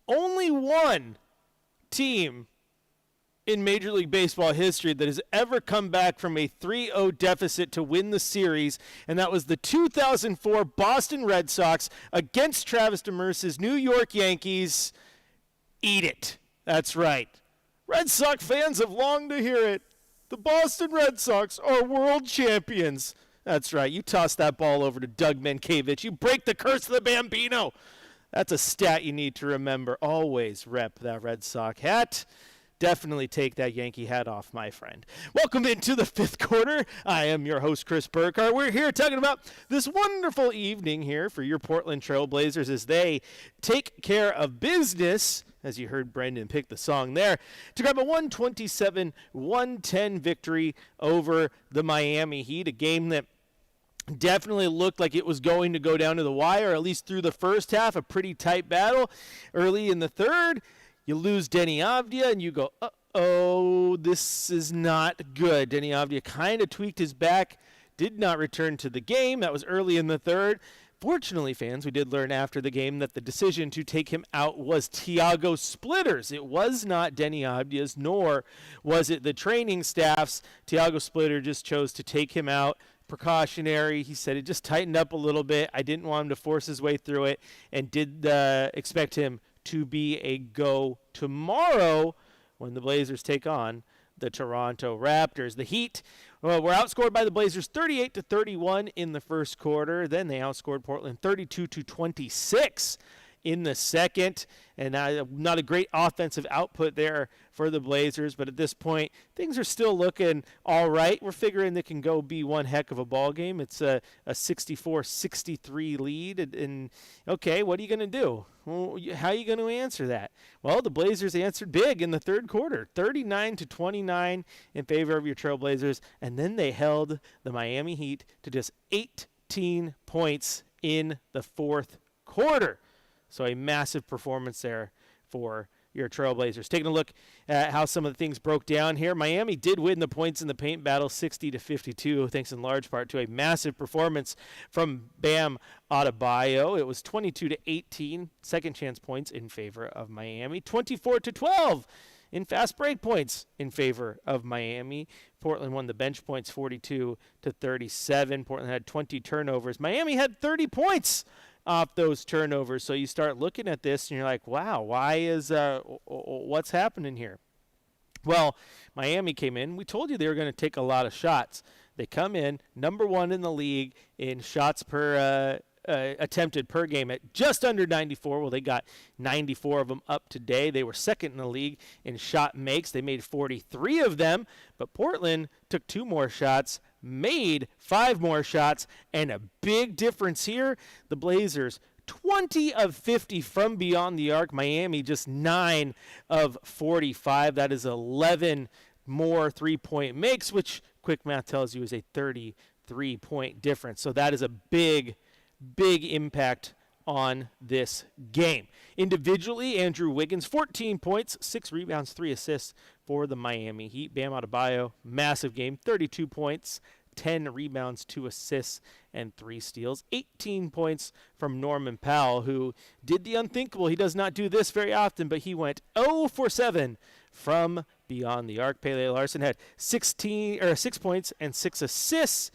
only one team in Major League Baseball history that has ever come back from a 3-0 deficit to win the series, and that was the 2004 Boston Red Sox against Travis Demers' New York Yankees. Eat it. That's right. Red Sox fans have longed to hear it. The Boston Red Sox are world champions. That's right. You toss that ball over to Doug Mankiewicz. You break the curse of the Bambino. That's a stat you need to remember. Always rep that Red Sox hat. Definitely take that Yankee hat off, my friend. Welcome into the fifth quarter. I am your host, Chris Burkhardt. We're here talking about this wonderful evening here for your Portland Trail Blazers as they take care of business, as you heard Brendan pick the song there, to grab a 127-110 victory over the Miami Heat, a game that definitely looked like it was going to go down to the wire, at least through the first half, a pretty tight battle. Early in the third, you lose Denny Avdia, and you go, uh-oh, this is not good. Denny Avdia kind of tweaked his back, did not return to the game. That was early in the third. Fortunately, fans, we did learn after the game that the decision to take him out was Thiago Splitter's. It was not Denny Avdia's, nor was it the training staff's. Thiago Splitter just chose to take him out. Precautionary. He said it just tightened up a little bit. I didn't want him to force his way through it, and did expect him to be a go tomorrow when the Blazers take on the Toronto Raptors. The Heat were outscored by the Blazers 38-31 in the first quarter. Then they outscored Portland 32-26 in the second, and not a great offensive output there for the Blazers, but at this point, things are still looking all right. We're figuring they can go be one heck of a ball game. It's a 64-63 lead, and okay, what are you going to do? Well, how are you going to answer that? Well, the Blazers answered big in the third quarter, 39-29 in favor of your Trailblazers, and then they held the Miami Heat to just 18 points in the fourth quarter. So a massive performance there for your Trailblazers. Taking a look at how some of the things broke down here. Miami did win the points in the paint battle 60-52, thanks in large part to a massive performance from Bam Adebayo. It was 22-18 second chance points in favor of Miami. 24-12 in fast break points in favor of Miami. Portland won the bench points 42-37. Portland had 20 turnovers. Miami had 30 points off those turnovers. So you start looking at this and you're like, wow, why is what's happening here? Well, Miami came in. We told you they were going to take a lot of shots. They come in number one in the league in shots per attempted per game at just under 94. Well, they got 94 of them up today. They were second in the league in shot makes. They made 43 of them, but Portland took 2 more shots, made 5 more shots, and a big difference here, the Blazers 20 of 50 from beyond the arc. Miami just 9 of 45. That is 11 more three-point makes, which quick math tells you is a 33-point difference. So that is a big impact on this game. Individually, Andrew Wiggins, 14 points, 6 rebounds, 3 assists for the Miami Heat. Bam Adebayo, massive game, 32 points, 10 rebounds, 2 assists, and 3 steals. 18 points from Norman Powell, who did the unthinkable. He does not do this very often, but he went 0 for 7 from beyond the arc. Pele Larson had 6 points and 6 assists.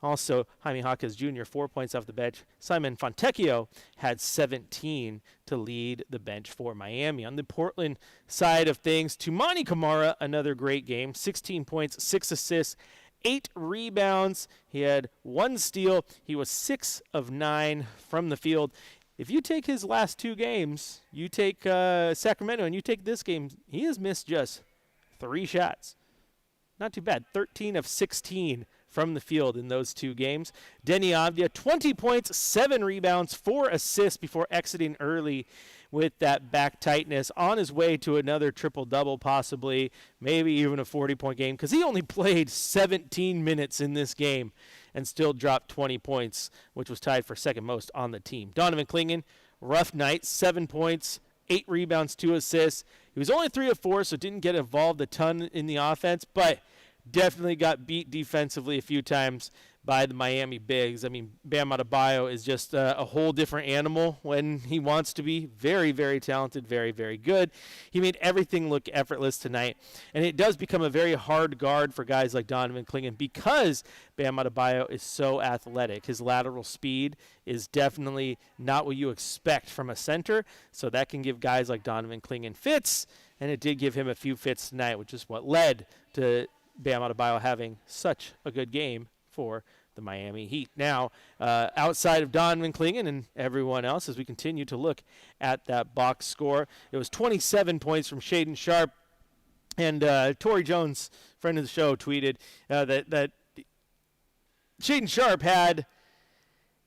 Also, Jaime Jaquez Jr., 4 points off the bench. Simon Fontecchio had 17 to lead the bench for Miami. On the Portland side of things, Toumani Camara, another great game. 16 points, 6 assists, 8 rebounds. He had 1 steal. He was 6 of 9 from the field. If you take his last 2 games, you take Sacramento and you take this game, he has missed just 3 shots. Not too bad. 13 of 16 from the field in those 2 games. Denny Avdia, 20 points, 7 rebounds, 4 assists before exiting early with that back tightness, on his way to another triple-double possibly, maybe even a 40-point game, because he only played 17 minutes in this game and still dropped 20 points, which was tied for second most on the team. Donovan Clingan, rough night, 7 points, 8 rebounds, 2 assists. He was only 3 of 4, so didn't get involved a ton in the offense, but definitely got beat defensively a few times by the Miami Bigs. I mean, Bam Adebayo is just a whole different animal when he wants to be. Very, very talented, very, very good. He made everything look effortless tonight, and it does become a very hard guard for guys like Donovan Clingan because Bam Adebayo is so athletic. His lateral speed is definitely not what you expect from a center, so that can give guys like Donovan Clingan fits, and it did give him a few fits tonight, which is what led to Bam Adebayo having such a good game for the Miami Heat. Now, outside of Donovan Clingan and everyone else, as we continue to look at that box score, it was 27 points from Shaedon Sharpe, and Torrey Jones, friend of the show, tweeted that Shaedon Sharpe had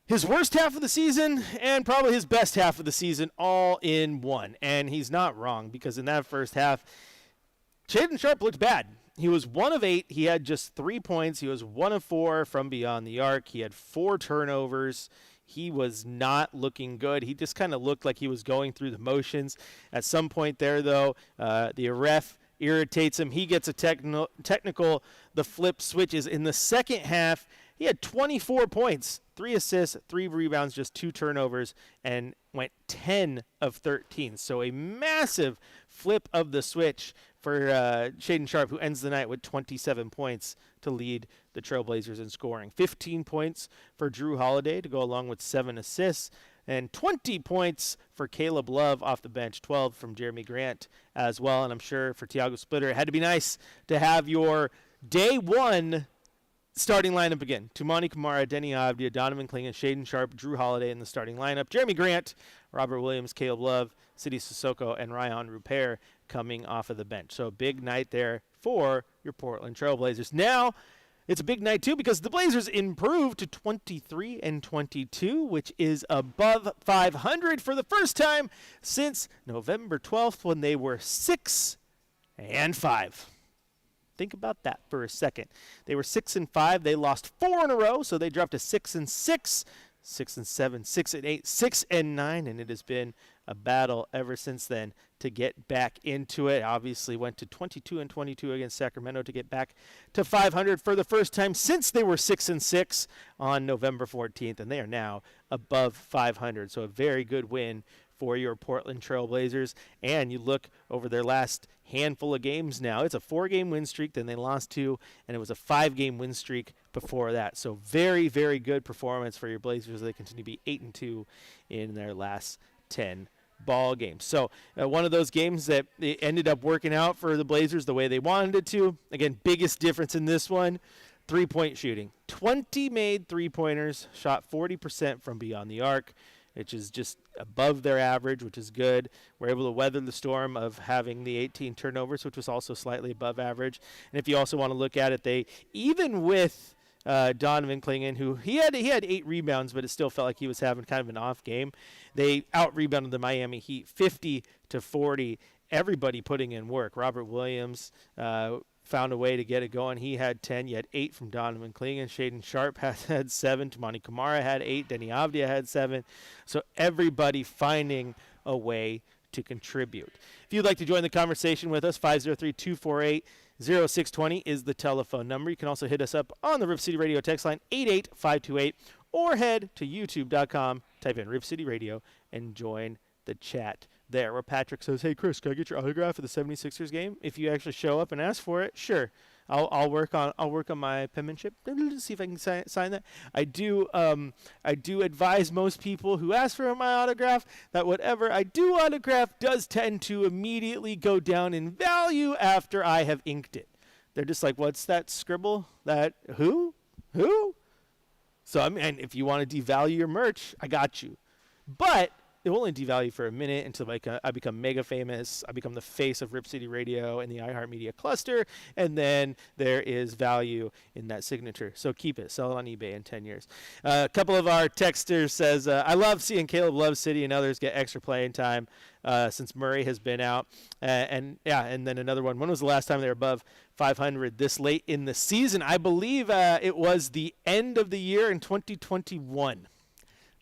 his worst half of the season and probably his best half of the season all in one. And he's not wrong, because in that first half, Shaedon Sharpe looked bad. He was 1 of 8. He had just 3 points. He was 1 of 4 from beyond the arc. He had 4 turnovers. He was not looking good. He just kind of looked like he was going through the motions. At some point there, though, the ref irritates him. He gets a technical. The flip switches. In the second half, he had 24 points, 3 assists, 3 rebounds, just 2 turnovers, and went 10 of 13. So a massive flip of the switch for Shaedon Sharpe, who ends the night with 27 points to lead the Trailblazers in scoring. 15 points for Drew Holiday to go along with 7 assists, and 20 points for Caleb Love off the bench, 12 from Jeremy Grant as well. And I'm sure for Tiago Splitter, it had to be nice to have your day one starting lineup again. Toumani Camara, Deni Avdija, Donovan Clingan, Shaedon Sharpe, Drew Holiday in the starting lineup. Jeremy Grant, Robert Williams, Caleb Love, Sidi Sissoko, and Ryan Rupert coming off of the bench. So a big night there for your Portland Trailblazers. Now, it's a big night too because the Blazers improved to 23-22, which is above 500 for the first time since November 12th when they were 6-5. Think about that for a second. They were 6-5. They lost 4 in a row, so they dropped to 6-6, 6-7, 6-8, 6-9, and it has been a battle ever since then to get back into it. Obviously went to 22-22 against Sacramento to get back to 500 for the first time since they were 6-6 on November 14th, and they are now above 500. So a very good win for your Portland Trailblazers. And you look over their last handful of games now, it's a 4-game win streak, then they lost 2, and it was a 5-game win streak before that. So very, very good performance for your Blazers. They continue to be 8-2 in their last 10 ball games. So one of those games that it ended up working out for the Blazers the way they wanted it to. Again, biggest difference in this one, 3-point shooting. 20 made 3-pointers, shot 40% from beyond the arc, which is just above their average, which is good. We're able to weather the storm of having the 18 turnovers, which was also slightly above average. And if you also want to look at it, they, even with Donovan Clingan, who he had 8 rebounds, but it still felt like he was having kind of an off game. They out-rebounded the Miami Heat 50-40. Everybody putting in work. Robert Williams found a way to get it going. He had 10. You had 8 from Donovan Clingan. Shaedon Sharpe had 7. Toumani Camara had 8. Deni Avdija had 7. So everybody finding a way to contribute. If you'd like to join the conversation with us, 503-248-0620 is the telephone number. You can also hit us up on the Rip City Radio text line, 88528, or head to youtube.com, type in Rip City Radio, and join the chat there, where Patrick says, hey, Chris, can I get your autograph at the 76ers game? If you actually show up and ask for it, sure. I'll work on my penmanship. See if I can sign that. I do advise most people who ask for my autograph that whatever I do autograph does tend to immediately go down in value after I have inked it. They're just like, what's that scribble? That who? So I mean, if you want to devalue your merch, I got you. But it will only devalue for a minute until I become mega famous. I become the face of Rip City Radio and the iHeartMedia cluster, and then there is value in that signature. So keep it. Sell it on eBay in 10 years. A couple of our texters says, I love seeing Caleb Love City and others get extra playing time since Murray has been out. And then another one. When was the last time they were above 500 this late in the season? I believe it was the end of the year in 2021.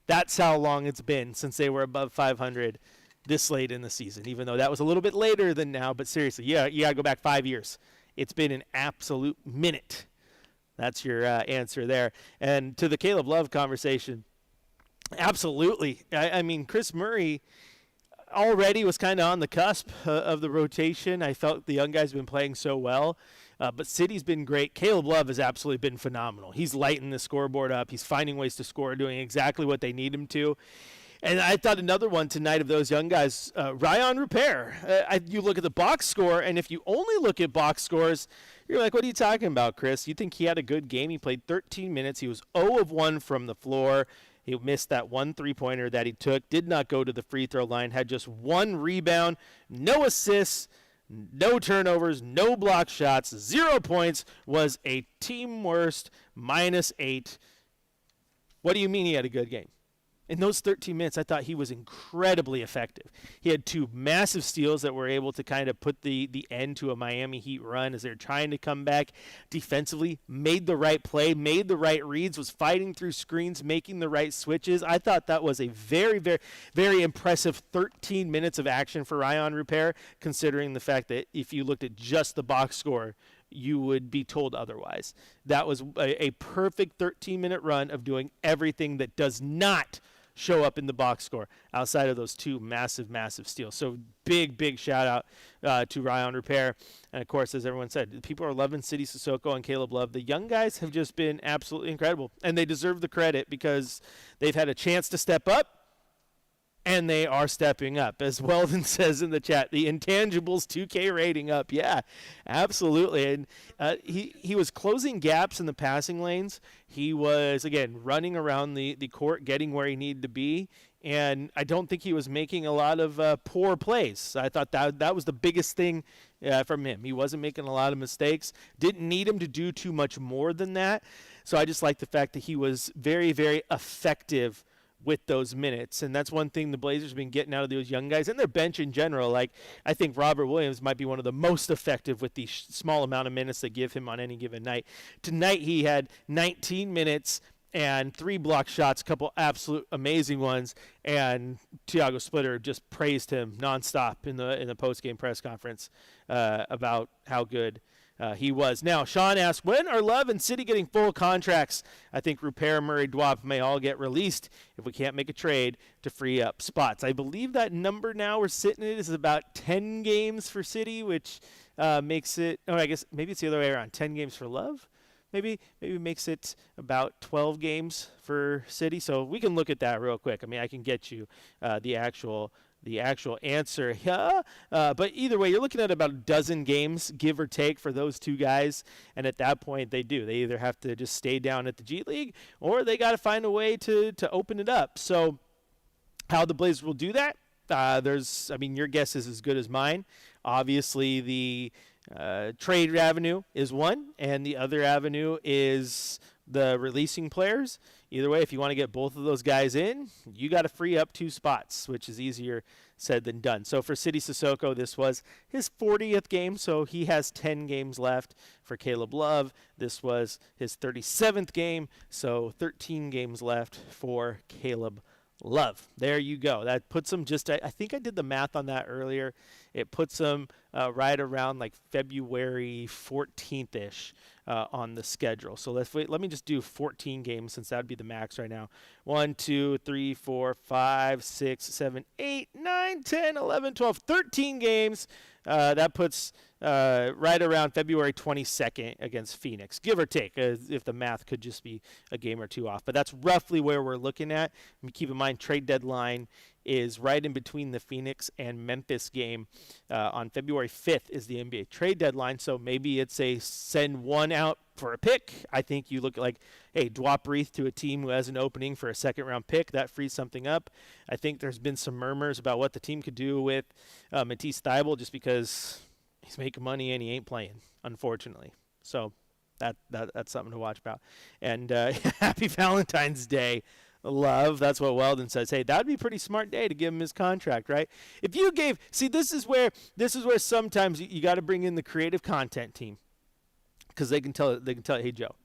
That's how long it's been since they were above 500 this late in the season, even though that was a little bit later than now. But seriously, you got to go back 5 years. It's been an absolute minute That's your answer there. And to the Caleb Love conversation, absolutely. I mean, Chris Murray already was kind of on the cusp of the rotation. I felt the young guys have been playing so well. But City's been great. Caleb Love has absolutely been phenomenal. He's lighting the scoreboard up. He's finding ways to score, doing exactly what they need him to. And I thought another one tonight of those young guys, Ryan Rupert. You look at the box score, and if you only look at box scores, you're like, what are you talking about, Chris? You think he had a good game? He played 13 minutes. He was 0 of 1 from the floor. He missed that one three-pointer that he took, did not go to the free throw line, had just one rebound, no assists, no turnovers, no block shots, 0 points, was a team worst, -8. What do you mean he had a good game? In those 13 minutes, I thought he was incredibly effective. He had 2 massive steals that were able to kind of put the end to a Miami Heat run as they're trying to come back defensively, made the right play, made the right reads, was fighting through screens, making the right switches. I thought that was a very, very, very impressive 13 minutes of action for Ryan Rupert, considering the fact that if you looked at just the box score, you would be told otherwise. That was a perfect 13-minute run of doing everything that does not show up in the box score outside of those 2 massive, massive steals. So big, big shout out to Ryan Rupert. And of course, as everyone said, people are loving Sidy Cissoko and Caleb Love. The young guys have just been absolutely incredible, and they deserve the credit because they've had a chance to step up, and they are stepping up. As Weldon says in the chat, the intangibles 2K rating up. Yeah, absolutely. And he was closing gaps in the passing lanes. He was, again, running around the court, getting where he needed to be. And I don't think he was making a lot of poor plays. I thought that was the biggest thing from him. He wasn't making a lot of mistakes. Didn't need him to do too much more than that. So I just like the fact that he was very, very effective with those minutes. And that's one thing the Blazers have been getting out of those young guys and their bench in general. Like, I think Robert Williams might be one of the most effective with the small amount of minutes they give him on any given night. Tonight he had 19 minutes and 3 block shots, a couple absolute amazing ones, and Tiago Splitter just praised him nonstop in the post-game press conference about how good he was. Now, Sean asked, when are Love and City getting full contracts? I think Rupert, Murray, Dwop may all get released if we can't make a trade to free up spots. I believe that number now we're sitting at is about 10 games for City, which makes it, I guess maybe it's the other way around, 10 games for Love? Maybe makes it about 12 games for City. So we can look at that real quick. I mean, I can get you the actual answer here. But either way, you're looking at about a dozen games, give or take, for those 2 guys. And at that point, they either have to just stay down at the G League or they got to find a way to open it up. So how the Blazers will do that, your guess is as good as mine. Obviously, the trade avenue is one, and the other avenue is the releasing players. Either way, if you want to get both of those guys in, you got to free up 2 spots, which is easier said than done. So for Sidy Cissoko, this was his 40th game, so he has 10 games left. For Caleb Love, this was his 37th game, so 13 games left for Caleb Love. There you go. That puts him just, I think I did the math on that earlier. It puts him right around like February 14th-ish on the schedule. So let me just do 14 games since that would be the max right now. 1, 2, 3, 4, 5, 6, 7, 8, 9, 10, 11, 12, 13 games. That puts right around February 22nd against Phoenix, give or take, if the math could just be a game or 2 off. But that's roughly where we're looking at. Keep in mind, trade deadline is right in between the Phoenix and Memphis game. On February 5th is the NBA trade deadline, so maybe it's a send one out for a pick. I think you look at like, hey, Dwop Reith to a team who has an opening for a second-round pick. That frees something up. I think there's been some murmurs about what the team could do with Matisse Thybulle just because he's making money and he ain't playing, unfortunately. So that's something to watch about. And happy Valentine's Day, Love. That's what Weldon says. Hey, that'd be a pretty smart day to give him his contract, right? If you gave, see, this is where sometimes you got to bring in the creative content team, because they can tell, hey, Joe,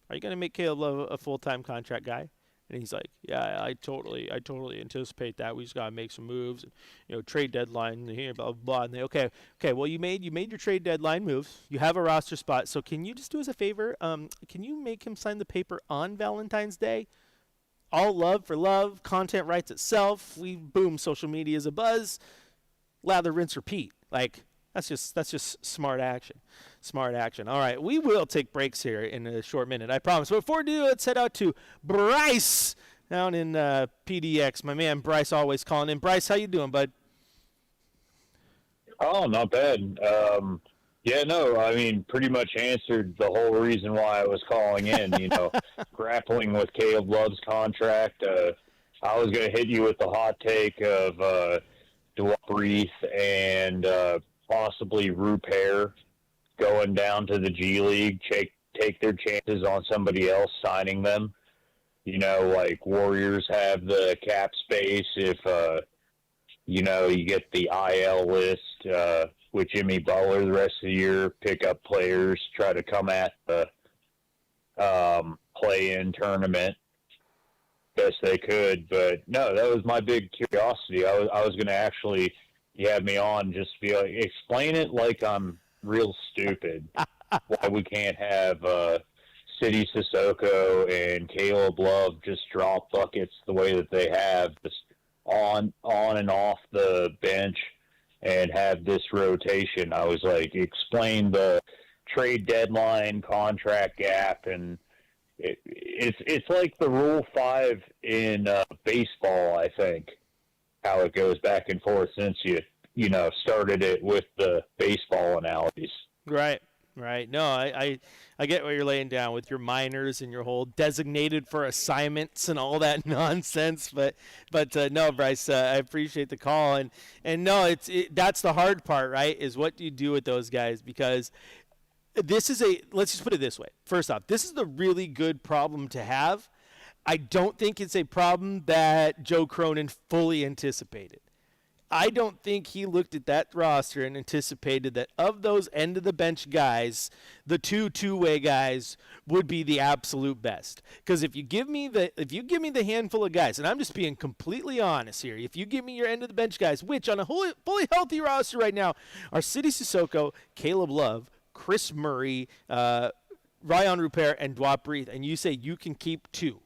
are you going to make Caleb Love a full-time contract guy? And he's like, yeah, I totally anticipate that. We just gotta make some moves, and, trade deadline here, blah blah blah. And they, okay. Well, you made your trade deadline moves. You have a roster spot. So can you just do us a favor? Can you make him sign the paper on Valentine's Day? All love for love. Content writes itself. Boom. Social media is a buzz. Lather, rinse, repeat. Like that's just smart action. Smart action. All right, we will take breaks here in a short minute, I promise. But before we do, let's head out to Bryce down in PDX. My man Bryce always calling in. Bryce, how you doing, bud? Oh, not bad. Yeah, no, I mean, pretty much answered the whole reason why I was calling in, grappling with Caleb Love's contract. I was going to hit you with the hot take of Reith and possibly Rupert going down to the G League, take their chances on somebody else signing them. Like Warriors have the cap space if, you get the IL list with Jimmy Butler the rest of the year, pick up players, try to come at the play-in tournament best they could. But, no, that was my big curiosity. I was going to actually have me on just be like, explain it like I'm real stupid. Why we can't have City Sissoko and Caleb Love just drop buckets the way that they have, just on and off the bench, and have this rotation. I was like, explain the trade deadline contract gap, and it's like the Rule 5 in baseball, I think, how it goes back and forth since you started it with the baseball analogies. Right. No, I get what you're laying down with your minors and your whole designated for assignments and all that nonsense. But no, Bryce, I appreciate the call. And no, that's the hard part, right, is what do you do with those guys? Because let's just put it this way. First off, this is a really good problem to have. I don't think it's a problem that Joe Cronin fully anticipated. I don't think he looked at that roster and anticipated that of those end-of-the-bench guys, the two-way guys would be the absolute best. Because if you give me the handful of guys, and I'm just being completely honest here, if you give me your end-of-the-bench guys, which on a fully healthy roster right now are City Sissoko, Caleb Love, Chris Murray, Ryan Rupert, and Reith, and you say you can keep two,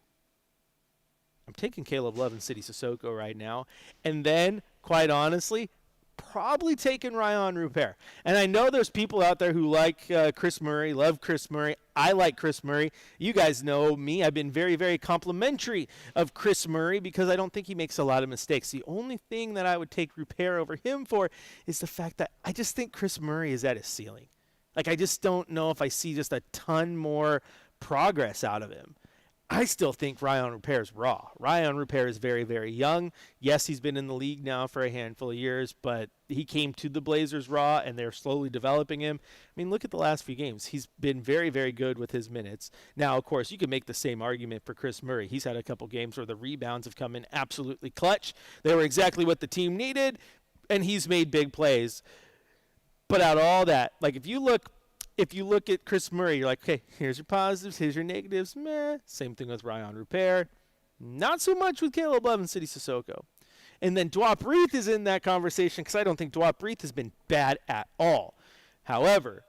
I'm taking Caleb Love and City Sissoko right now. And then, quite honestly, probably taking Ryan Rupert. And I know there's people out there who like Chris Murray, love Chris Murray. I like Chris Murray. You guys know me. I've been very, very complimentary of Chris Murray because I don't think he makes a lot of mistakes. The only thing that I would take Rupert over him for is the fact that I just think Chris Murray is at his ceiling. Like, I just don't know if I see just a ton more progress out of him. I still think Ryan Rupert is raw. Ryan Rupert is very, very young. Yes, he's been in the league now for a handful of years, but he came to the Blazers raw, and they're slowly developing him. I mean, look at the last few games. He's been very, very good with his minutes. Now, of course, you can make the same argument for Chris Murray. He's had a couple games where the rebounds have come in absolutely clutch. They were exactly what the team needed, and he's made big plays. But out of all that, like if you look at Chris Murray, you're like, okay, here's your positives, here's your negatives. Meh. Same thing with Ryan Rupert. Not so much with Caleb Love and City Sissoko. And then Reith is in that conversation because I don't think Reith has been bad at all. However,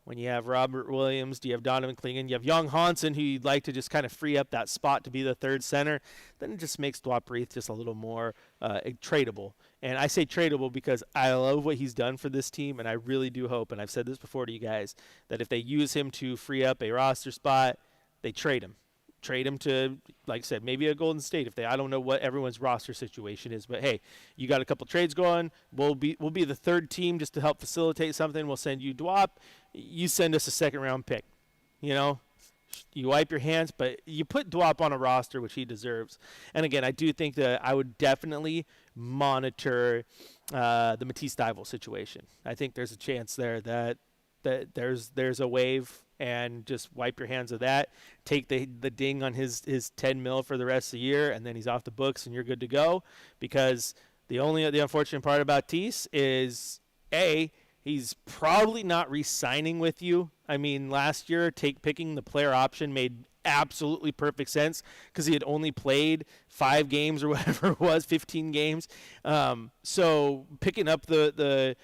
when you have Robert Williams, do you have Donovan Clingan, you have Young Hansen, who you'd like to just kind of free up that spot to be the third center, then it just makes Reith just a little more tradable. And I say tradable because I love what he's done for this team, and I really do hope, and I've said this before to you guys, that if they use him to free up a roster spot, they trade him. Trade him to, like I said, maybe a Golden State. I don't know what everyone's roster situation is, but hey, you got a couple trades going. We'll be the third team just to help facilitate something. We'll send you Dwop. You send us a second-round pick. You wipe your hands, but you put Dwop on a roster, which he deserves. And again, I do think that I would definitely monitor the Matisse Thybulle situation. I think there's a chance there that there's a wave, and just wipe your hands of that. Take the ding on his $10 million for the rest of the year, and then he's off the books, and you're good to go. Because the unfortunate part about Tease is, he's probably not re-signing with you. I mean, last year, picking the player option made absolutely perfect sense because he had only played 5 games or whatever it was, 15 games. So picking up the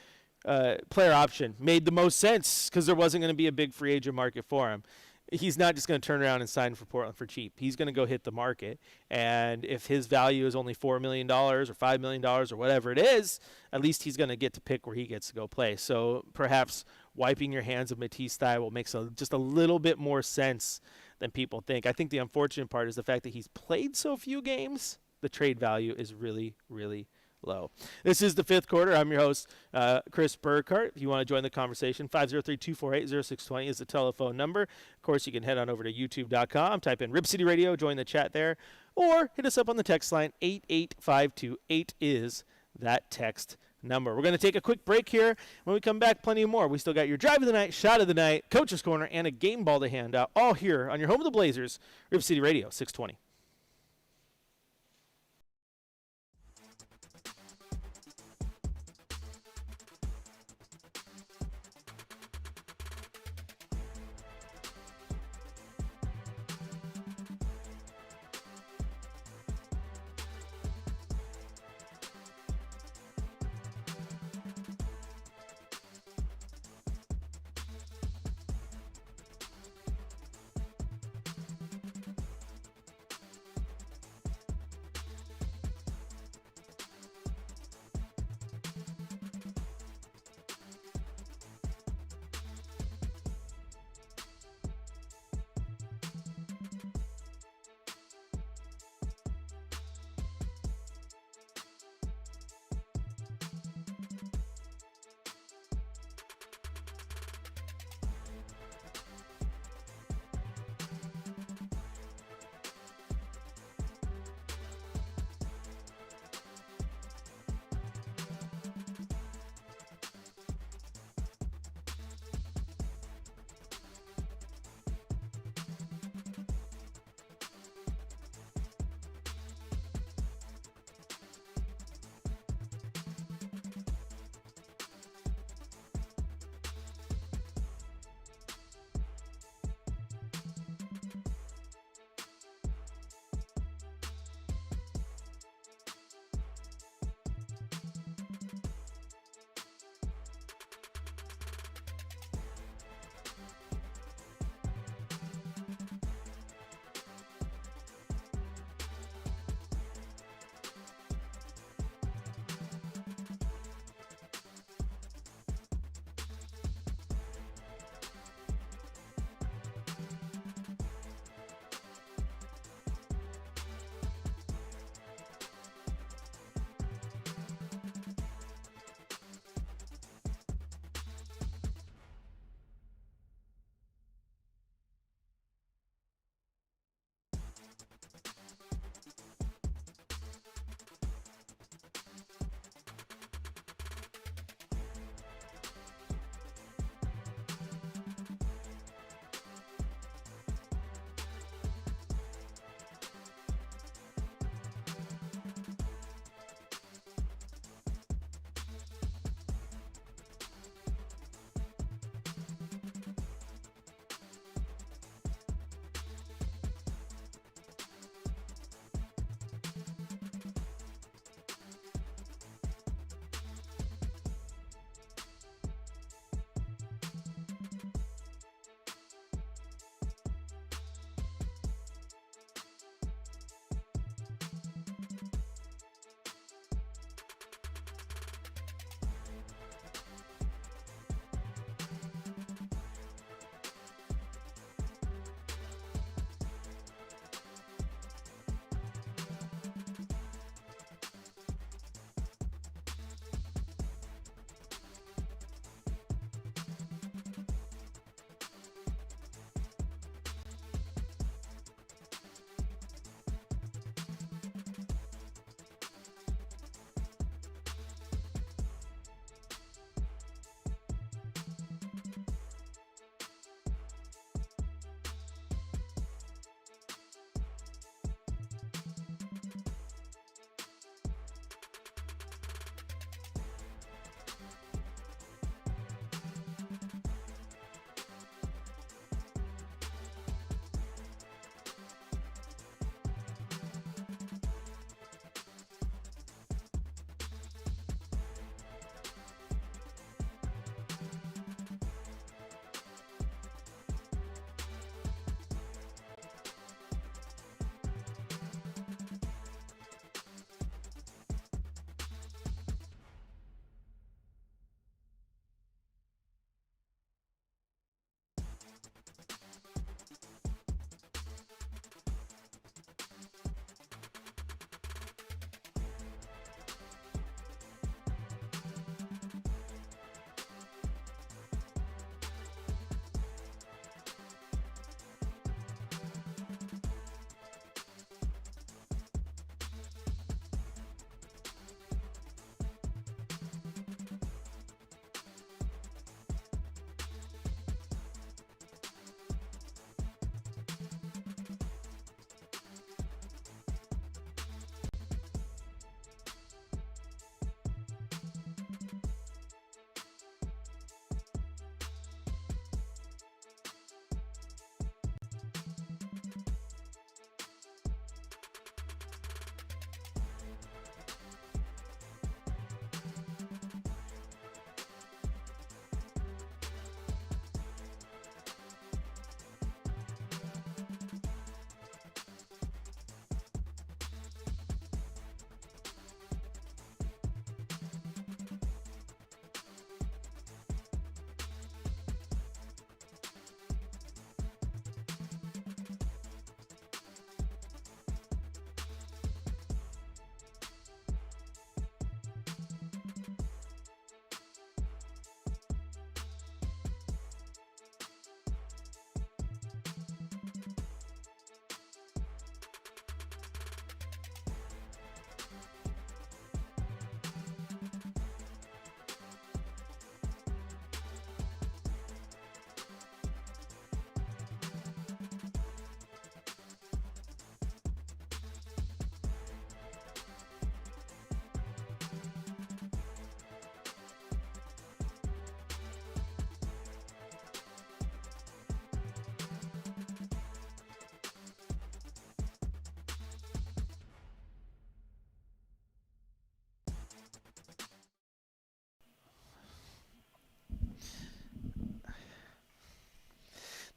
player option made the most sense because there wasn't going to be a big free agent market for him. He's not just going to turn around and sign for Portland for cheap. He's going to go hit the market. And if his value is only $4 million or $5 million or whatever it is, at least he's going to get to pick where he gets to go play. So perhaps wiping your hands of Matisse Thybulle makes just a little bit more sense than people think. I think the unfortunate part is the fact that he's played so few games. The trade value is really, really low. This is the fifth quarter. I'm your host, Chris Burkhardt. If you want to join the conversation, 503-248-0620 is the telephone number. Of course, you can head on over to youtube.com, type in Rip City Radio, join the chat there, or hit us up on the text line. 88528 is that text number. We're going to take a quick break here. When we come back, plenty more. We still got your drive of the night, shot of the night, coach's corner, and a game ball to hand out, all here on your home of the Blazers, Rip City Radio, 620.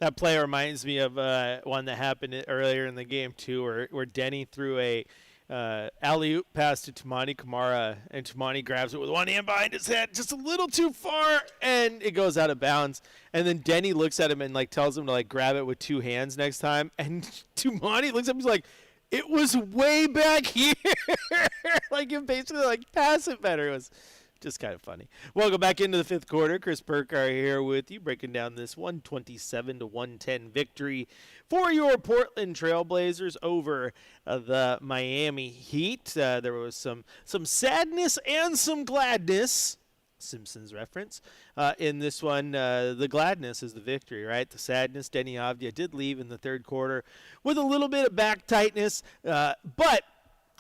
That play reminds me of one that happened earlier in the game too, where Denny threw a alley-oop pass to Tamani Kamara, and Tamani grabs it with one hand behind his head, just a little too far, and it goes out of bounds. And then Denny looks at him and tells him to grab it with two hands next time. And Tamani looks at him, he's like, "It was way back here." You basically pass it better. It was just kind of funny. Welcome back into the fifth quarter. Chris Burkhardt here with you, breaking down this 127-110 victory for your Portland Trailblazers over the Miami Heat. There was some sadness and some gladness. Simpsons reference in this one. The gladness is the victory, right? The sadness, Denny Avdia did leave in the third quarter with a little bit of back tightness, but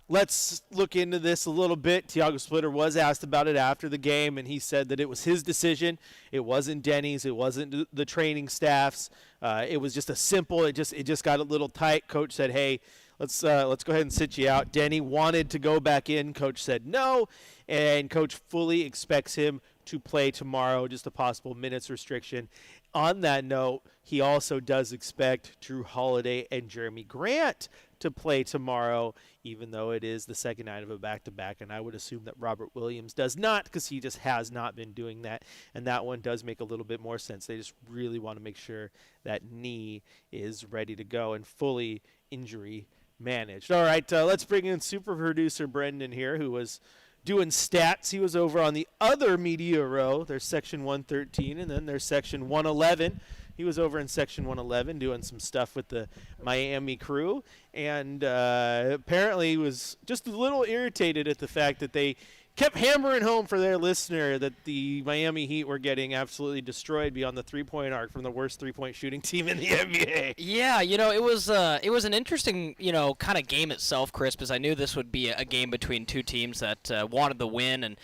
let's look into this a little bit. Tiago Splitter was asked about it after the game, and he said that it was his decision. It wasn't Denny's. It wasn't the training staff's. It was just a simple. It just got a little tight. Coach said, "Hey, let's go ahead and sit you out." Denny wanted to go back in. Coach said no, and Coach fully expects him to play tomorrow. Just a possible minutes restriction. On that note, he also does expect Drew Holiday and Jeremy Grant to play tomorrow, even though it is the second night of a back-to-back, and I would assume that Robert Williams does not, because he just has not been doing that, and that one does make a little bit more sense. They just really want to make sure that knee is ready to go and fully injury managed. All right, let's bring in super producer Brendan here, who was doing stats. He was over on the other media row. There's section 113, and then there's section 111. He was over in section 111 doing some stuff with the Miami crew, and apparently was just a little irritated at the fact that they kept hammering home for their listener that the Miami Heat were getting absolutely destroyed beyond the three-point arc from the worst three-point shooting team in the NBA. Yeah, it was an interesting, kind of game itself, Chris, because I knew this would be a game between two teams that wanted the win, and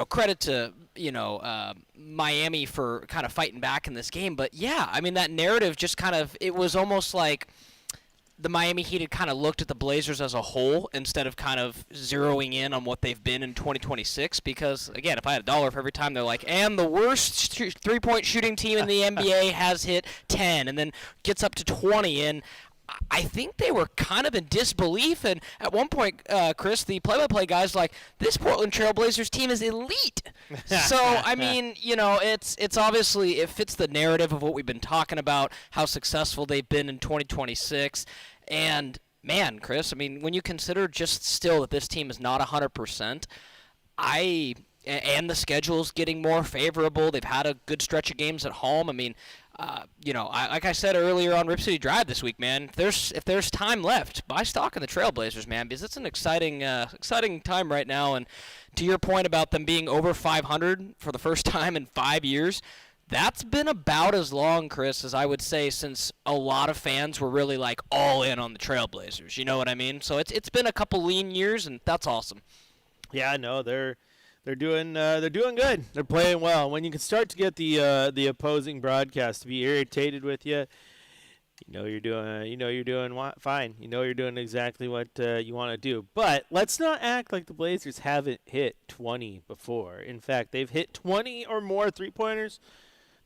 credit to Miami for kind of fighting back in this game. But yeah, I mean that narrative just it was almost like the Miami Heat had kind of looked at the Blazers as a whole instead of kind of zeroing in on what they've been in 2026. Because, again, if I had a dollar for every time they're like, and the worst three-point shooting team in the NBA has hit 10 and then gets up to 20, and I think they were kind of in disbelief. And at one point, Chris, the play-by-play guy's like, this Portland Trailblazers team is elite. So, I mean, it's obviously, it fits the narrative of what we've been talking about, how successful they've been in 2026. And, man, Chris, I mean, when you consider just still that this team is not 100%, and the schedule's getting more favorable. They've had a good stretch of games at home. I mean, like I said earlier on Rip City Drive this week, man, if there's time left, buy stock in the Trailblazers, man, because it's an exciting time right now. And to your point about them being over 500 for the first time in 5 years, that's been about as long, Chris, as I would say since a lot of fans were really all in on the Trailblazers. You know what I mean? So it's been a couple lean years, and that's awesome. Yeah, no, they're doing good. They're playing well. When you can start to get the opposing broadcast to be irritated with you, you're doing fine. You're doing exactly what you want to do. But let's not act like the Blazers haven't hit 20 before. In fact, they've hit 20 or more three-pointers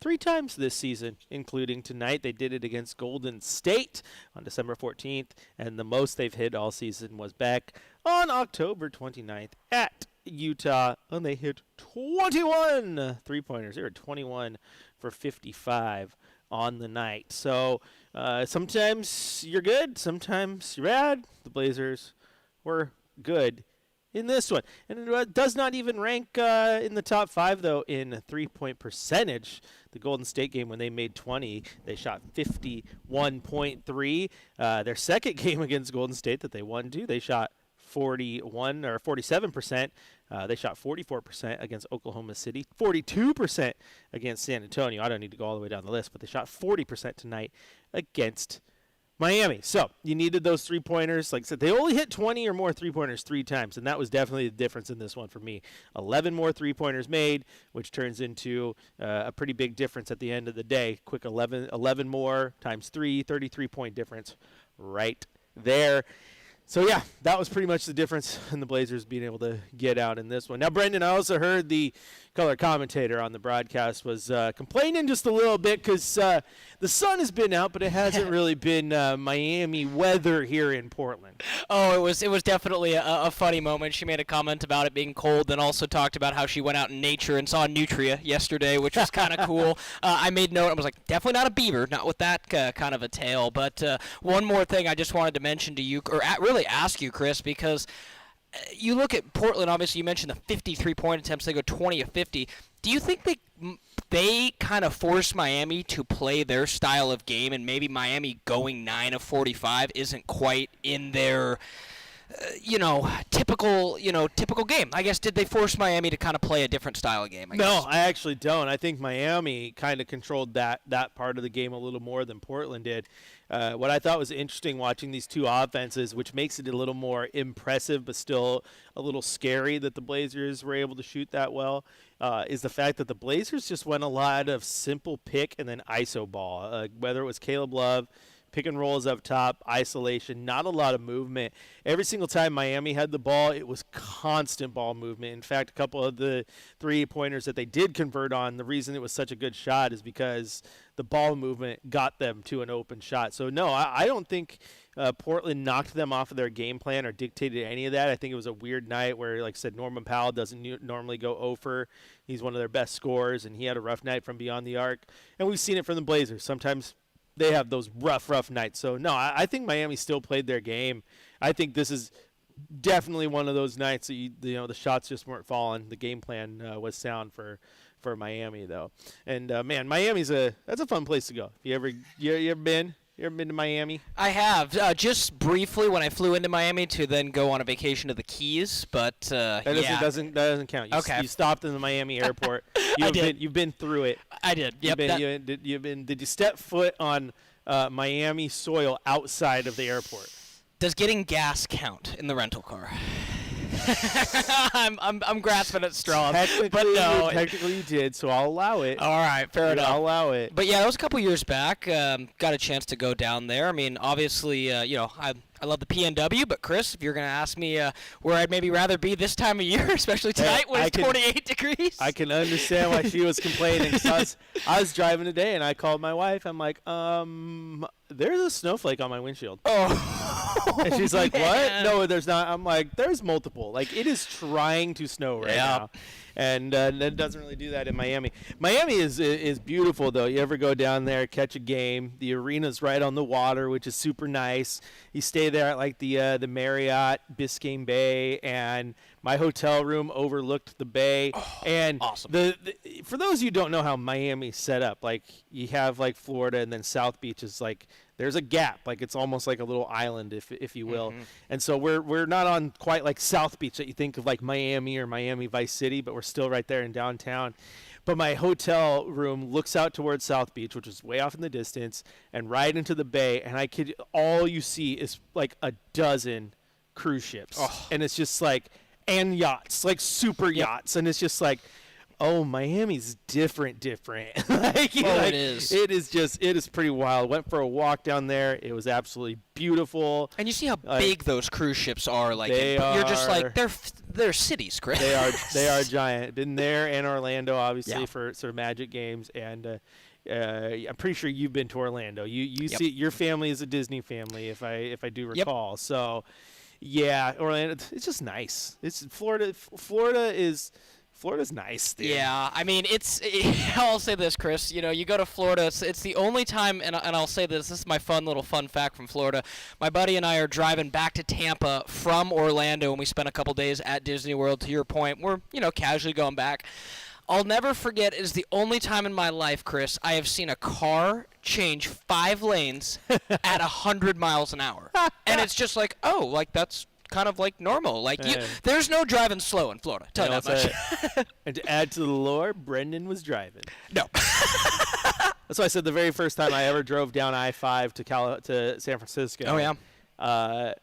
3 times this season, including tonight. They did it against Golden State on December 14th, and the most they've hit all season was back on October 29th at Utah, and they hit 21 three-pointers. They were 21 for 55 on the night. So sometimes you're good, sometimes you're bad. The Blazers were good in this one. And it does not even rank in the top 5, though, in three-point percentage. The Golden State game, when they made 20, they shot 51.3. Their second game against Golden State that they won to, they shot 41 or 47%. They shot 44% against Oklahoma City, 42% against San Antonio. I don't need to go all the way down the list, but they shot 40% tonight against Miami. So you needed those three-pointers. Like I said, they only hit 20 or more three-pointers 3 times, and that was definitely the difference in this one for me. 11 more three-pointers made, which turns into a pretty big difference at the end of the day. Quick 11 more times 3, 33-point difference right there. So, yeah, that was pretty much the difference in the Blazers being able to get out in this one. Now, Brendan, I also heard the color commentator on the broadcast was complaining just a little bit because the sun has been out, but it hasn't really been Miami weather here in Portland. Oh, it was definitely a funny moment. She made a comment about it being cold, then also talked about how she went out in nature and saw Nutria yesterday, which was kind of cool. I made note. I was like, definitely not a beaver, not with that kind of a tail. But one more thing I just wanted to mention to you, or really ask you, Chris, because you look at Portland. Obviously, you mentioned the 53-point attempts. They go 20 of 50. Do you think they kind of force Miami to play their style of game, and maybe Miami going 9 of 45 isn't quite in their typical game? I guess, did they force Miami to kind of play a different style of game? No, I actually don't. I think Miami kind of controlled that part of the game a little more than Portland did. What I thought was interesting watching these two offenses, which makes it a little more impressive but still a little scary that the Blazers were able to shoot that well, is the fact that the Blazers just went a lot of simple pick and then iso ball, whether it was Caleb Love, pick and rolls up top, isolation, not a lot of movement. Every single time Miami had the ball, it was constant ball movement. In fact, a couple of the three-pointers that they did convert on, the reason it was such a good shot is because the ball movement got them to an open shot. So, no, I don't think Portland knocked them off of their game plan or dictated any of that. I think it was a weird night where, like I said, Norman Powell doesn't normally go over. He's one of their best scorers, and he had a rough night from beyond the arc. And we've seen it from the Blazers. Sometimes they have those rough nights. So, no, I think Miami still played their game. I think this is definitely one of those nights that, the shots just weren't falling. The game plan was sound for Miami, though. And, man, Miami's that's a fun place to go. You ever been? You ever been to Miami? I have, just briefly when I flew into Miami to then go on a vacation to the Keys, but that doesn't count. Okay. You stopped in the Miami airport. You've been through it. I did. Yep. Did you step foot on Miami soil outside of the airport? Does getting gas count in the rental car? I'm grasping at straws, but no. Technically you did, so I'll allow it. All right, fair enough. I'll allow it. But yeah, that was a couple years back. Got a chance to go down there. I mean, obviously, I love the PNW, but Chris, if you're going to ask me where I'd maybe rather be this time of year, especially tonight when it's 28 degrees. I can understand why she was complaining. I was driving today, and I called my wife. I'm like, there's a snowflake on my windshield. Oh. And she's like, man. what? No, there's not. I'm like, there's multiple. Like, it is trying to snow right now. And it doesn't really do that in Miami. Miami is beautiful, though. You ever go down there, catch a game. The arena's right on the water, which is super nice. You stay there at, like, the Marriott Biscayne Bay, and my hotel room overlooked the bay. Oh, and awesome. For those of you who don't know how Miami's set up, like, you have, like, Florida, and then South Beach is, like, there's a gap, like it's almost like a little island, if you will. Mm-hmm. And so we're not on quite like South Beach that you think of like Miami or Miami Vice City, but we're still right there in downtown. But my hotel room looks out towards South Beach, which is way off in the distance, and right into the bay. And all you see is like a dozen cruise ships, and it's just like, and yachts, like super yachts, and it's just like, oh, Miami's different. It is. It is pretty wild. Went for a walk down there. It was absolutely beautiful. And you see how big those cruise ships are. Like you're just like they're cities, Chris. They are giant. Been there and Orlando, obviously, for sort of Magic games, and I'm pretty sure you've been to Orlando. You see, your family is a Disney family, if I do recall. Yep. So, yeah, Orlando. It's just nice. It's Florida. Florida's nice, dude. Yeah, I mean, I'll say this, Chris. You go to Florida, it's the only time, and I'll say this is my fun fact from Florida. My buddy and I are driving back to Tampa from Orlando, and we spent a couple days at Disney World. To your point, we're, casually going back. I'll never forget, it is the only time in my life, Chris, I have seen a car change 5 lanes at 100 miles an hour. And it's just like, that's kind of like normal. Like there's no driving slow in Florida. Tell you that much. And to add to the lore, Brendan was driving. No. That's why I said the very first time I ever drove down I-5 to San Francisco. Oh yeah.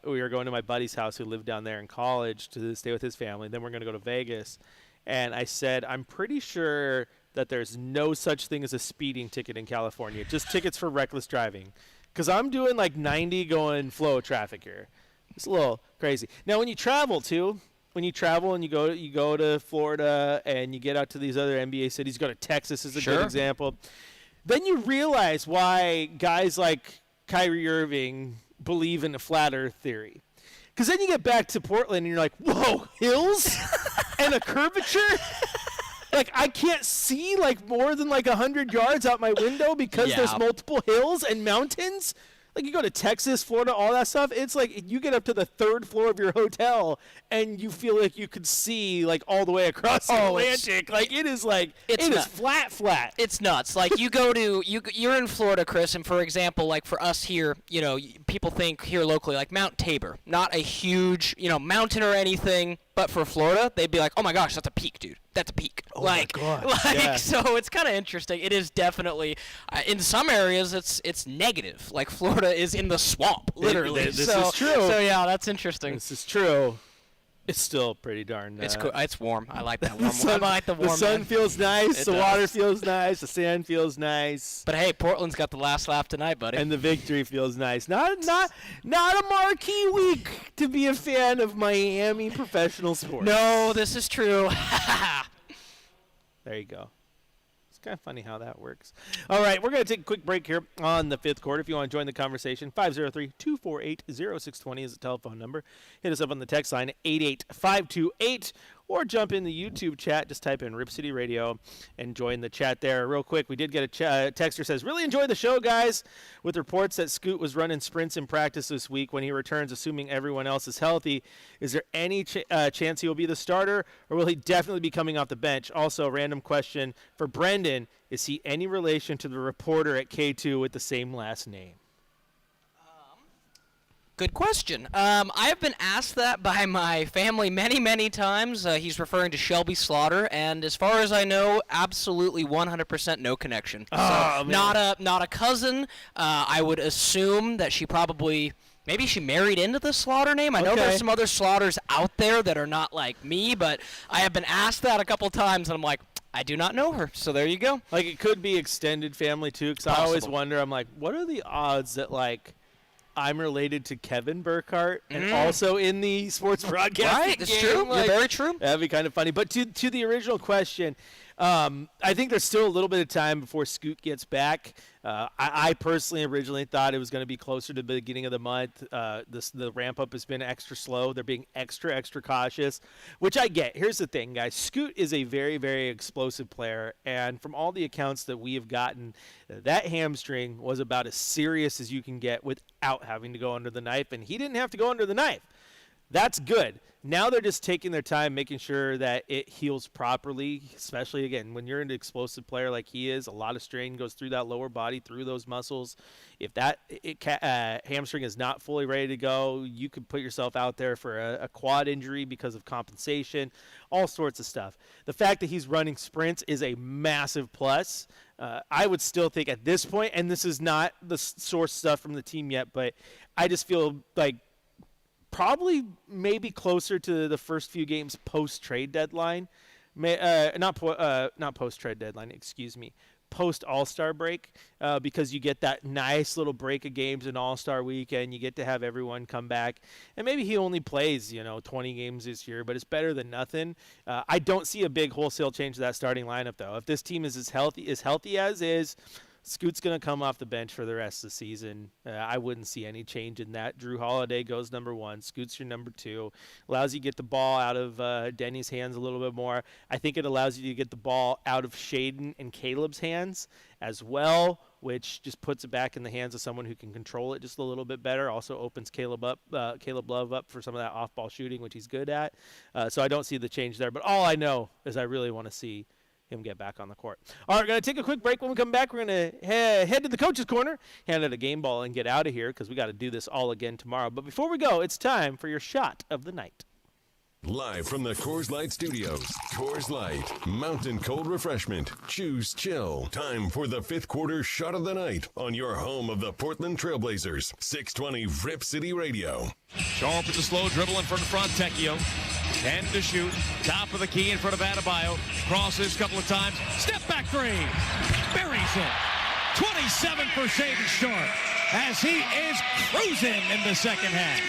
We were going to my buddy's house who lived down there in college to stay with his family. Then we're going to go to Vegas, and I said, I'm pretty sure that there's no such thing as a speeding ticket in California. Just tickets for reckless driving, because I'm doing like 90 going flow of traffic here. It's a little crazy. Now, when you travel and you go to Florida and you get out to these other NBA cities, you go to Texas is a good example. Then you realize why guys like Kyrie Irving believe in the flat earth theory. Because then you get back to Portland and you're like, whoa, hills and a curvature? Like, I can't see, like, more than, like, 100 yards out my window because there's multiple hills and mountains? Like, you go to Texas, Florida, all that stuff, it's like you get up to the 3rd floor of your hotel and you feel like you could see, like, all the way across the Atlantic. Like, it is, like, it is flat. It's nuts. Like, you're in Florida, Chris, and for example, like, for us here, you know, people think here locally, like, Mount Tabor, not a huge, you know, mountain or anything, but for Florida, they'd be like, oh, my gosh, that's a peak, dude. That's a peak. Oh, my God. So it's kind of interesting. It is definitely, in some areas, it's negative. Like, Florida is in the swamp, literally. This is true. So, yeah, that's interesting. This is true. It's still pretty darn. It's cool. It's warm. I like that warm. I like the warm. The sun feels nice. The water feels nice. The sand feels nice. But hey, Portland's got the last laugh tonight, buddy. And the victory feels nice. Not a marquee week to be a fan of Miami professional sports. No, this is true. There you go. It's kind of funny how that works. All right, we're going to take a quick break here on the 5th quarter. If you want to join the conversation, 503-248-0620 is the telephone number. Hit us up on the text line, 88528, or jump in the YouTube chat. Just type in Rip City Radio and join the chat there. Real quick, we did get a texter says, really enjoyed the show, guys, with reports that Scoot was running sprints in practice this week when he returns, assuming everyone else is healthy. Is there any chance he will be the starter, or will he definitely be coming off the bench? Also, random question for Brendan. Is he any relation to the reporter at K2 with the same last name? Good question. I have been asked that by my family many, many times. He's referring to Shelby Slaughter, and as far as I know, absolutely 100% no connection. Oh, so man. not a cousin. I would assume that maybe she married into the Slaughter name. I know there's some other Slaughters out there that are not like me, but I have been asked that a couple times, and I'm like, I do not know her. So there you go. Like, it could be extended family, too, because I always wonder, I'm like, what are the odds that, like, I'm related to Kevin Burkhardt and also in the sports broadcasting Right, that's game. true. Like, You're very true. That'd be kind of funny. But to the original question, I think there's still a little bit of time before Scoot gets back. I personally originally thought it was going to be closer to the beginning of the month. The ramp-up has been extra slow. They're being extra cautious, which I get. Here's the thing, guys. Scoot is a very, very explosive player, and from all the accounts that we have gotten, that hamstring was about as serious as you can get without having to go under the knife, and he didn't have to go under the knife. That's good. Now they're just taking their time, making sure that it heals properly, especially, again, when you're an explosive player like he is, a lot of strain goes through that lower body, through those muscles. If that hamstring is not fully ready to go, you could put yourself out there for a quad injury because of compensation, all sorts of stuff. The fact that he's running sprints is a massive plus. I would still think at this point, and this is not the source stuff from the team yet, but I just feel like probably maybe closer to the first few games post-trade deadline. Not post-trade deadline, excuse me. Post-All-Star break, because you get that nice little break of games in All-Star weekend. You get to have everyone come back. And maybe he only plays, 20 games this year, but it's better than nothing. I don't see a big wholesale change to that starting lineup, though. If this team is as healthy as is, Scoot's going to come off the bench for the rest of the season. I wouldn't see any change in that. Drew Holiday goes number 1. Scoot's your number 2. Allows you to get the ball out of Denny's hands a little bit more. I think it allows you to get the ball out of Shaden and Caleb's hands as well, which just puts it back in the hands of someone who can control it just a little bit better. Also opens Caleb Love up for some of that off-ball shooting, which he's good at. So I don't see the change there. But all I know is I really want to see him get back on the court. All right, we're going to take a quick break. When we come back, we're going to head to the coach's corner, hand out a game ball, and get out of here because we got to do this all again tomorrow. But before we go, it's time for your shot of the night. Live from the Coors Light Studios. Coors Light, mountain cold refreshment. Choose chill. Time for the 5th quarter shot of the night on your home of the Portland Trailblazers. 620 Rip City Radio. Shaw for the slow dribble in front of Fontecchio. 10 to shoot. Top of the key in front of Adebayo. Crosses a couple of times. Step back three. Buries it. 27% short as he is cruising in the second half.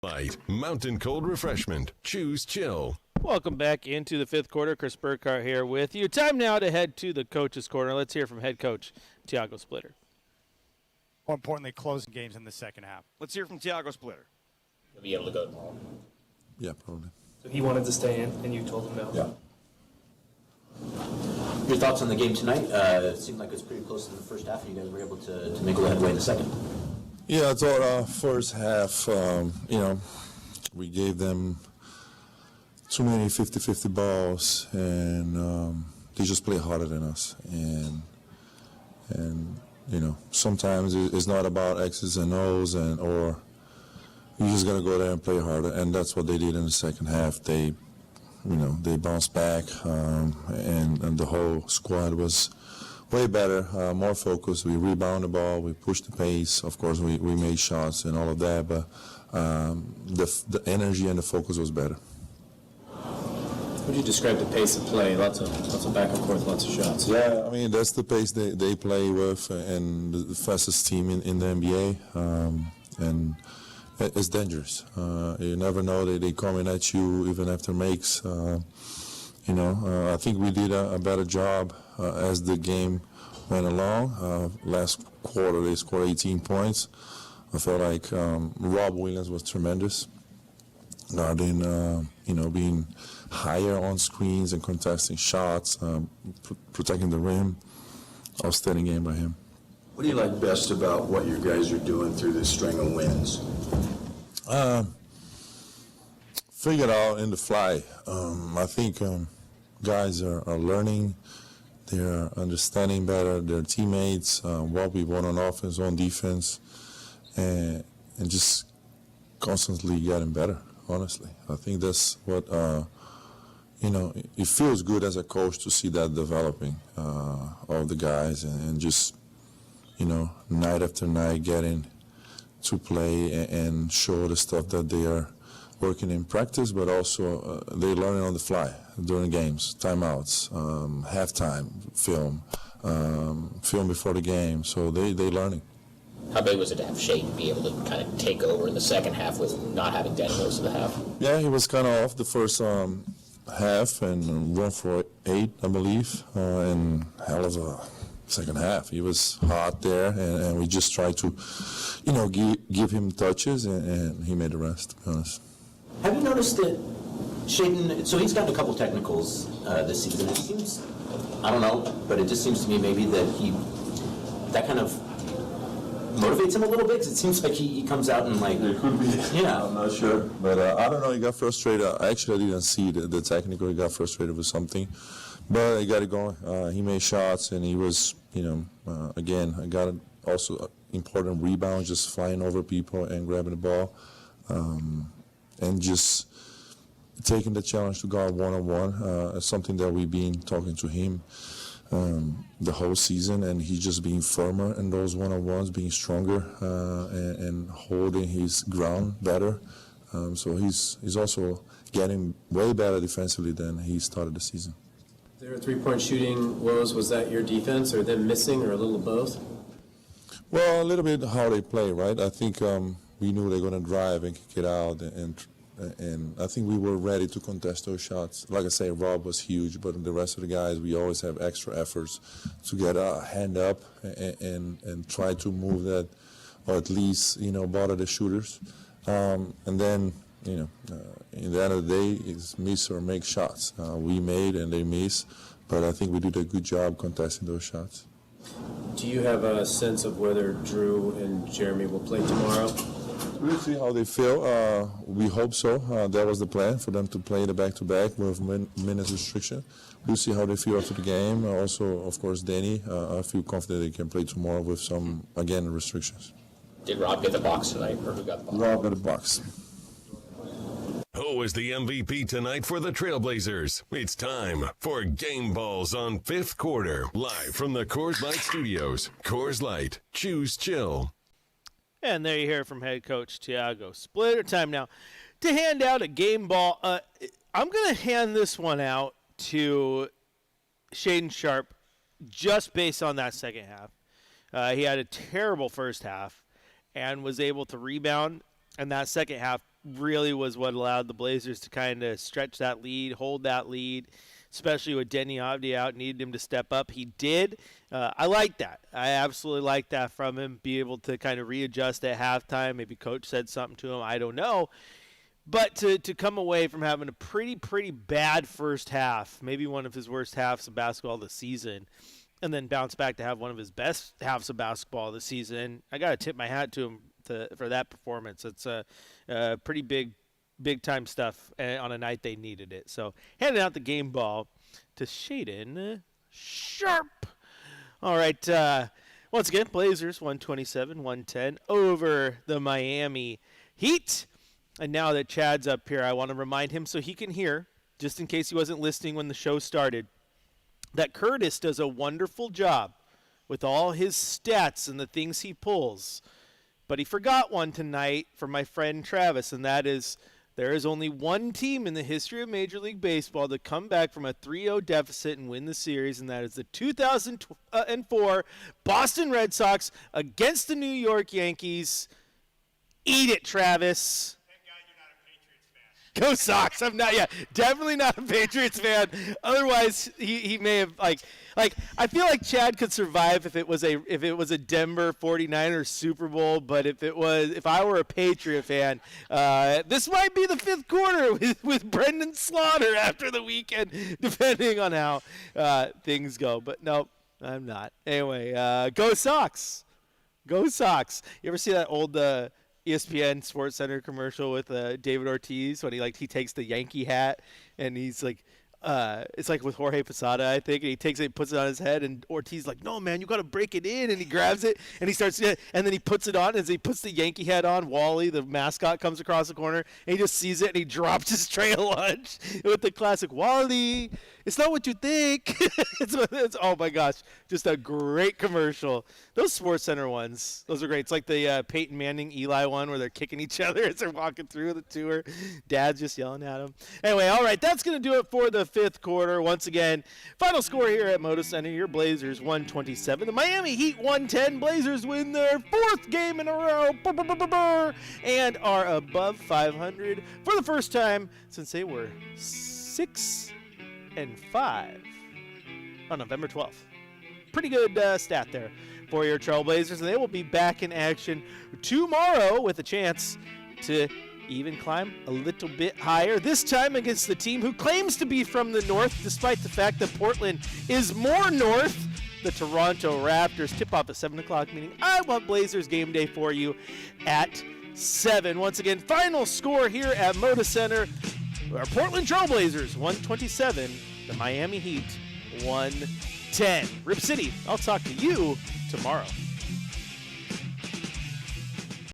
Light, mountain cold refreshment. Choose chill. Welcome back into the fifth quarter. Chris Burkhardt here with you. Time now to head to the coach's corner. Let's hear from head coach Tiago Splitter. More importantly, closing games in the second half. Let's hear from Tiago Splitter. You'll be able to go tomorrow. Yeah, probably. So he wanted to stay in, and you told him no? Yeah. Your thoughts on the game tonight? It seemed like it was pretty close in the first half, and you guys were able to make a little headway in the second. Yeah, I thought first half, we gave them too many 50-50 balls, and they just play harder than us. And sometimes it's not about X's and O's, or you just got to go there and play harder, and that's what they did in the second half. They bounced back, and the whole squad was way better, more focused. We rebounded the ball, we pushed the pace. Of course, we made shots and all of that, but the energy and the focus was better. How would you describe the pace of play? Lots of back and forth, lots of shots. Yeah, I mean, that's the pace they play with, and the fastest team in the NBA, and it's dangerous. You never know, they coming at you even after makes. I think we did a better job as the game went along. Last quarter, they scored 18 points. I felt like Rob Williams was tremendous. Guarding, being higher on screens and contesting shots, protecting the rim. Outstanding game by him. What do you like best about what you guys are doing through this string of wins? Figured out in the fly. I think guys are learning. They're understanding better their teammates, what we want on offense, on defense, and just constantly getting better, honestly. I think that's what, it feels good as a coach to see that developing of the guys and just, night after night getting to play and show the stuff that they are working in practice, but also they learning on the fly during games, timeouts, halftime film before the game. So they learning. How big was it to have Shaden be able to kind of take over in the second half with not having Denny most of the half? Yeah, he was kind of off the first half and run for 8, I believe, and hell of a second half. He was hot there, and we just tried to, give him touches, and he made the rest, to be honest. Have you noticed that Shaden, so he's gotten a couple technicals this season. It seems, I don't know, but it just seems to me maybe that kind of motivates him a little bit, because it seems like he comes out and It could be. Yeah. I'm not sure. But I don't know, he got frustrated. Actually, I didn't see the technical. He got frustrated with something. But he got it going. He made shots, and he was, again, I got also important rebound, just flying over people and grabbing the ball. And just taking the challenge to guard one-on-one. Something that we've been talking to him the whole season, and he's just being firmer in those one-on-ones, being stronger and holding his ground better. So he's also getting way better defensively than he started the season. Their three-point shooting woes, was that your defense or them missing or a little of both? Well, a little bit how they play, right? I think we knew they were going to drive and kick it out, and I think we were ready to contest those shots. Like I say, Rob was huge, but the rest of the guys, we always have extra efforts to get a hand up and try to move that, or at least, bother the shooters. And then, in the end of the day, it's miss or make shots. We made and they miss, but I think we did a good job contesting those shots. Do you have a sense of whether Drew and Jeremy will play tomorrow? We'll see how they feel. We hope so. That was the plan, for them to play the back-to-back with minutes restriction. We'll see how they feel after the game. Also, of course, Danny, I feel confident they can play tomorrow with some, again, restrictions. Did Rob get the box tonight, or who got the box? Rob got the box. Who is the MVP tonight for the Trailblazers? It's time for Game Balls on Fifth Quarter, live from the Coors Light Studios. Coors Light, choose chill. And there you hear from head coach Tiago Splitter. Time now to hand out a game ball. I'm going to hand this one out to Shaden Sharp just based on that second half. He had a terrible first half and was able to rebound, and that second half really was what allowed the Blazers to kind of stretch that lead, hold that lead, especially with Denny Avdia out, needed him to step up. He did. I like that. I absolutely like that from him, be able to kind of readjust at halftime. Maybe coach said something to him. I don't know. But to come away from having a pretty bad first half, maybe one of his worst halves of basketball this season, and then bounce back to have one of his best halves of basketball this season, I got to tip my hat to him for that performance. It's a pretty big-time stuff on a night they needed it. So handing out the game ball to Shaden Sharp. All right, once again, Blazers 127-110 over the Miami Heat. And now that Chad's up here, I want to remind him so he can hear, just in case he wasn't listening when the show started, that Curtis does a wonderful job with all his stats and the things he pulls. But he forgot one tonight for my friend Travis, and that is there is only one team in the history of Major League Baseball to come back from a 3-0 deficit and win the series, and that is the 2004 Boston Red Sox against the New York Yankees. Eat it, Travis. Go Sox! I'm not. Yeah, definitely not a Patriots fan. Otherwise, he may have like. I feel like Chad could survive if it was a Denver 49ers Super Bowl. But if I were a Patriot fan, this might be the fifth quarter with Brendan Slaughter after the weekend, depending on how things go. But nope, I'm not. Anyway, go Sox! Go Sox! You ever see that old ESPN Sports Center commercial with David Ortiz when he takes the Yankee hat and he's like, it's like with Jorge Posada, I think, and he takes it, puts it on his head, and Ortiz like, no man, you got to break it in, and he grabs it and he starts, and then he puts it on. As he puts the Yankee hat on, Wally, the mascot, comes across the corner and he just sees it and he drops his tray of lunch with the classic Wally. It's not what you think. it's oh my gosh, just a great commercial. Those Sports Center ones, those are great. It's like the Peyton Manning Eli one where they're kicking each other as they're walking through the tour. Dad's just yelling at them. Anyway, all right, that's going to do it for the fifth quarter. Once again, final score here at Moda Center, your Blazers 127. The Miami Heat 110. Blazers win their fourth game in a row and are above 500 for the first time since they were 6-5 on November 12th. Pretty good stat there for your Trailblazers, and they will be back in action tomorrow with a chance to even climb a little bit higher, this time against the team who claims to be from the north, despite the fact that Portland is more north. The Toronto Raptors. Tip-off at 7 o'clock, meaning I want Blazers game day for you at 7. Once again, final score here at Moda Center. Our Portland Trailblazers 127, the Miami Heat 110. Rip City, I'll talk to you tomorrow.